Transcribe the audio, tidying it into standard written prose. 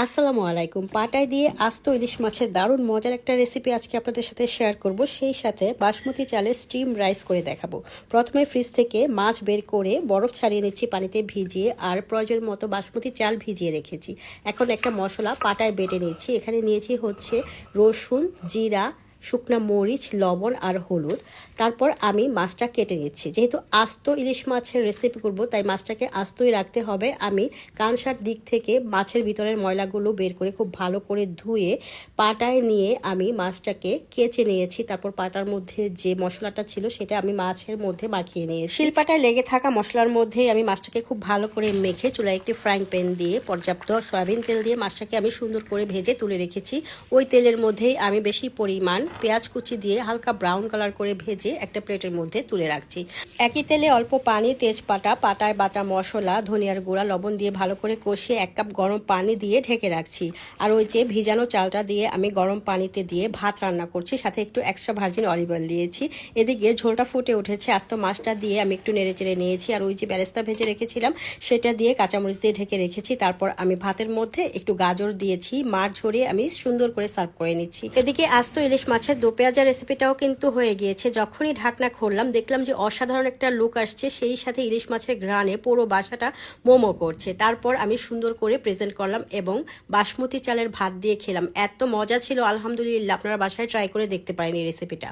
আসসালামু আলাইকুম। পাটায় দিয়ে আস্ত ইলিশ মাছের দারুণ মজার একটা রেসিপি আজকে আপনাদের সাথে শেয়ার করব। সেই সাথে বাসমতি চালের স্টিম রাইস করে দেখাবো। প্রথমে ফ্রিজ থেকে মাছ বের করে বরফ ছাড়িয়ে নিচ্ছি পানিতে ভিজিয়ে, আর প্রয়োজন মতো বাসমতি চাল ভিজিয়ে রেখেছি। এখন একটা মশলা পাটায় বেটে নিচ্ছি। এখানে নিয়েছি হচ্ছে রসুন, জিরা, শুকনা মরিচ, লবণ আর হলুদ। তারপর আমি মাছটা কেটে নিচ্ছি। যেহেতু আস্ত ইলিশ মাছের রেসিপি করব, তাই মাছটাকে আস্তই রাখতে হবে। আমি কানসার দিক থেকে মাছের ভিতরের ময়লাগুলো বের করে খুব ভালো করে ধুয়ে পাটায় নিয়ে আমি মাছটাকে কেচে নিয়েছি। তারপর পাটার মধ্যে যে মশলাটা ছিল সেটা আমি মাছের মধ্যে মাখিয়ে নিয়েছি। শিলপাটায় লেগে থাকা মশলার মধ্যে আমি মাছটাকে খুব ভালো করে মেখে চুলায় একটি ফ্রাইং প্যান দিয়ে পর্যাপ্ত সয়াবিন তেল দিয়ে মাছটাকে আমি সুন্দর করে ভেজে তুলে রেখেছি। ওই তেলের মধ্যেই আমি বেশি পরিমাণ পেঁয়াজ কুচি দিয়ে হালকা ব্রাউন কালার করে ভেজে একটা প্লেটের মধ্যে তুলে রাখছি। একই তেলে অল্প পানি, তেজপাতা, পাটায় বাটা মশলা, ধনিয়ার গুঁড়া, লবণ দিয়ে ভালো করে কষিয়ে 1 কাপ গরম পানি দিয়ে ঢেকে রাখছি। আর ওই যে ভিজানো চালটা দিয়ে আমি গরম পানিতে দিয়ে ভাত রান্না করছি, সাথে একটু এক্সট্রা ভার্জিন অলিভ অয়েল দিয়েছি। এদিকে ঝোলটা ফুটে উঠেছে, আস্ত মাছটা দিয়ে আমি একটু নেড়ে চেড়ে নিয়েছি। আর ওই যে বেরেস্তা ভেজে রেখেছিলাম সেটা দিয়ে কাঁচামরিচ দিয়ে ঢেকে রেখেছি। তারপর আমি ভাতের মধ্যে একটু গাজর দিয়েছি, মাছ ঝরিয়ে আমি সুন্দর করে সার্ভ করে নিচ্ছি। এদিকে আস্ত ইলিশ মাছের দো পেঁয়াজা রেসিপিটাও কিন্তু হয়ে গিয়েছে। যখনই ঢাকনা খুললাম দেখলাম যে অসাধারণ একটা লুক আসছে, সেই সাথে ইলিশ মাছের ঘ্রাণে পুরো বাসাটা মোমো করছে। তারপর আমি সুন্দর করে প্রেজেন্ট করলাম এবং বাসমতি চালের ভাত দিয়ে খেলাম। এত মজা ছিল, আলহামদুলিল্লাহ। আপনারা বাসায় ট্রাই করে দেখতে পারেন এই রেসিপিটা।